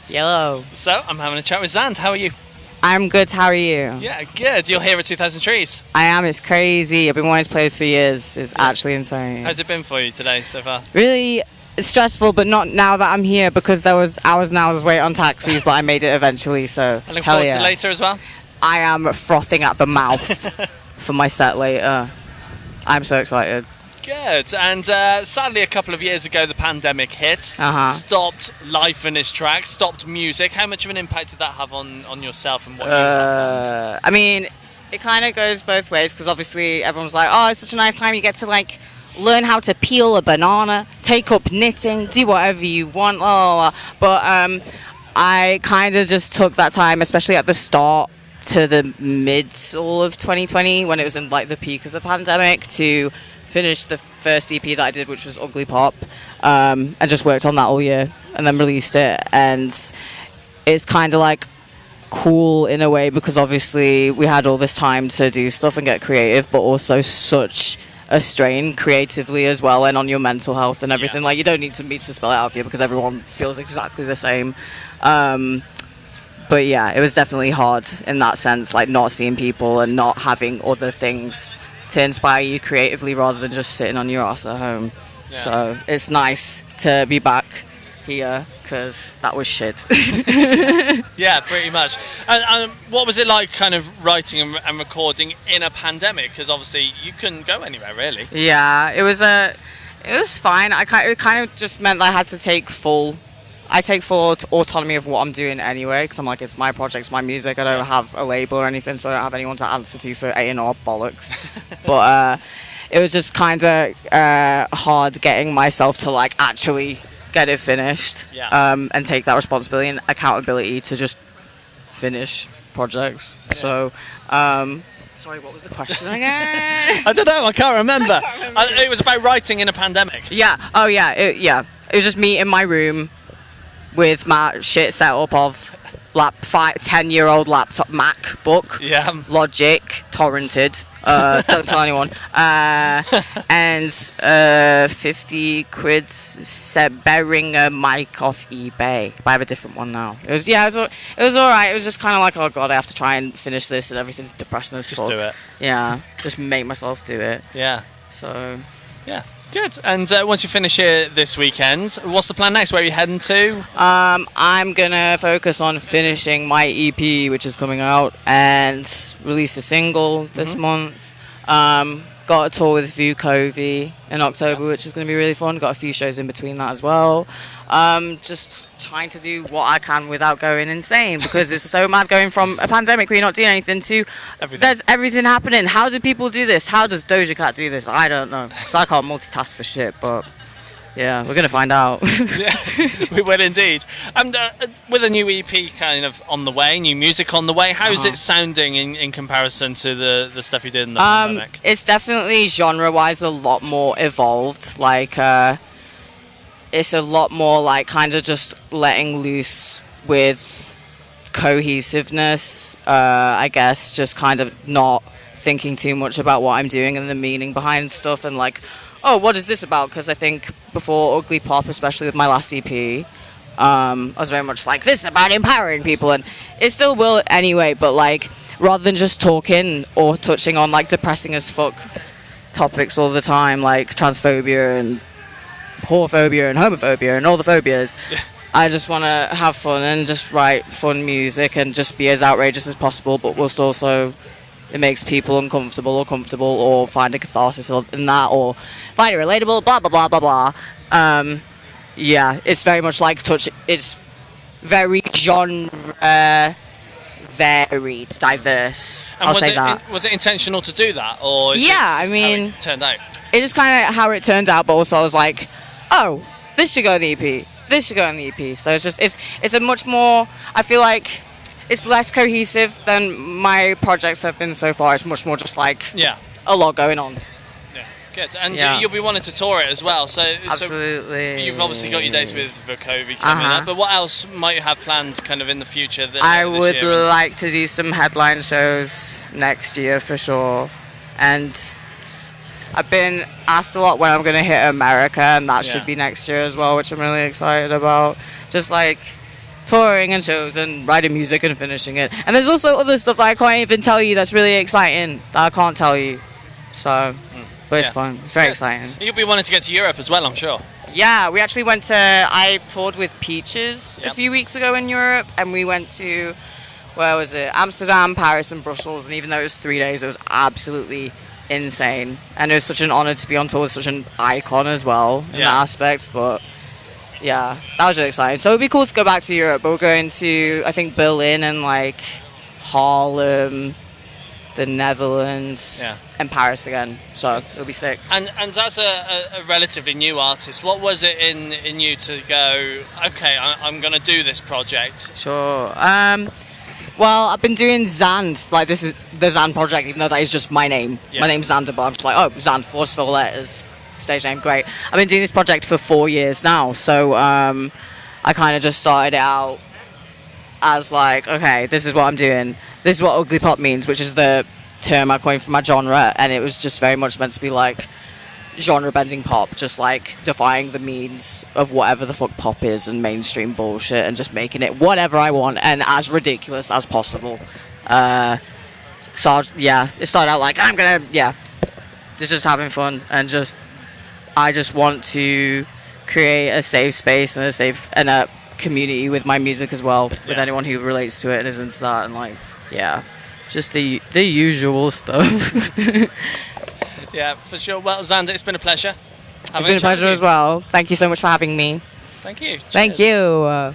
Yellow. So, I'm having a chat with ZAND. How are you? I'm good, how are you? Yeah, good. You're here at 2000 Trees. I am, it's crazy. I've been wanting to play this for years. It's actually insane. How's it been for you today so far? Really stressful, but not now that I'm here because there was hours and hours wait on taxis, but I made it eventually, so I look hell forward yeah. to later as well. I am frothing at the mouth for my set later. I'm so excited. Good. And sadly, a couple of years ago, the pandemic hit, stopped life in its tracks, stopped music. How much of an impact did that have on yourself and what you have planned? I mean, it kind of goes both ways because obviously everyone's like, oh, it's such a nice time. You get to like learn how to peel a banana, take up knitting, do whatever you want. But I kind of just took that time, especially at the start to the middle of 2020 when it was in like the peak of the pandemic, to finish the first EP that I did, which was Ugly Pop, and just worked on that all year and then released it. And it's kind of like cool in a way because obviously we had all this time to do stuff and get creative, but also such a strain creatively as well and on your mental health and everything. Like, you don't need me to spell it out for you because everyone feels exactly the same. But yeah, it was definitely hard in that sense, like not seeing people and not having other things to inspire you creatively rather than just sitting on your ass at home. Yeah. So it's nice to be back here because that was shit. Yeah, pretty much. And what was it like kind of writing and recording in a pandemic? Because obviously you couldn't go anywhere really. Yeah, it was fine. It kind of just meant that I had to take full autonomy of what I'm doing anyway, because I'm like, it's my project, it's my music. I don't have a label or anything, so I don't have anyone to answer to for A&R bollocks. But it was just kind of hard getting myself to like actually get it finished, and take that responsibility and accountability to just finish projects. Yeah. So, sorry, what was the question again? I don't know, I can't remember. It was about writing in a pandemic. Yeah, oh yeah, it was just me in my room with my shit setup of 10-year-old laptop, MacBook, Logic, torrented, don't tell anyone, and 50 quid Behringer mic off eBay. But I have a different one now. It was alright. It was just kind of like, oh god, I have to try and finish this and everything's depressing as fuck. Just do it. Yeah, just make myself do it. Yeah. So, yeah. Good. And once you finish here this weekend, what's the plan next? Where are you heading to? I'm gonna focus on finishing my EP, which is coming out, and release a single this month. Got a tour with Vukovi in October, which is going to be really fun. Got a few shows in between that as well. Just trying to do what I can without going insane, because it's so mad going from a pandemic where you're not doing anything to there's everything happening. How do people do this? How does Doja Cat do this? I don't know, because I can't multitask for shit, but yeah, we're going to find out. Yeah, we will indeed. And with a new EP kind of on the way, new music on the way, how is it sounding in comparison to the stuff you did in the pandemic? It's definitely genre-wise a lot more evolved. Like, it's a lot more like kind of just letting loose with cohesiveness, I guess, just kind of not thinking too much about what I'm doing and the meaning behind stuff and like, oh, what is this about? Because I think before Ugly Pop, especially with my last EP, I was very much like, this is about empowering people, and it still will anyway, but like, rather than just talking or touching on like depressing as fuck topics all the time, like transphobia and whorephobia and homophobia and all the phobias, I just want to have fun and just write fun music and just be as outrageous as possible, but whilst also it makes people uncomfortable or comfortable or find a catharsis in that or find it relatable, blah, blah, blah, blah, blah. Yeah, it's very much like it's very genre varied, diverse. And I'll say that. Was it intentional to do that? Or is I it mean, how it turned out? It just kind of how it turned out, but also I was like, oh, this should go in the EP. This should go in the EP. So it's a much more, I feel like, it's less cohesive than my projects have been so far. It's much more just like a lot going on. Yeah, good. And you'll be wanting to tour it as well. So absolutely. So you've obviously got your dates with Vukovi coming up. But what else might you have planned kind of in the future? I would like to do some headline shows next year for sure. And I've been asked a lot when I'm going to hit America, and that should be next year as well, which I'm really excited about. Just like touring and shows and writing music and finishing it. And there's also other stuff that I can't even tell you that's really exciting that I can't tell you. So, but it's fun. It's very exciting. You'll be wanting to get to Europe as well, I'm sure. Yeah, we actually went to... I toured with Peaches a few weeks ago in Europe, and we went to... Where was it? Amsterdam, Paris, and Brussels. And even though it was 3 days, it was absolutely insane. And it was such an honour to be on tour with such an icon as well in that aspect. But yeah, that was really exciting. So it'd be cool to go back to Europe. But we're going to, I think, Berlin and like Harlem, the Netherlands, and Paris again. So it'll be sick. And as a relatively new artist, what was it in you to go, okay, I'm going to do this project? Sure. Well, I've been doing ZAND, like this is the ZAND project, even though that is just my name. Yeah. My name's Xander, but I'm just like, oh, ZAND, 4 letters, stage name, great. I've been doing this project for 4 years now, so I kind of just started out as like, okay, this is what I'm doing. This is what ugly pop means, which is the term I coined for my genre, and it was just very much meant to be like genre-bending pop, just like defying the means of whatever the fuck pop is and mainstream bullshit and just making it whatever I want and as ridiculous as possible. So yeah, it started out like just having fun and I just want to create a safe space and a community with my music as well, with anyone who relates to it and is into that, and like just the usual stuff. Yeah, for sure. Well, Xander, it's been a pleasure. It's been a pleasure as well. Thank you so much for having me. Thank you. Thank you.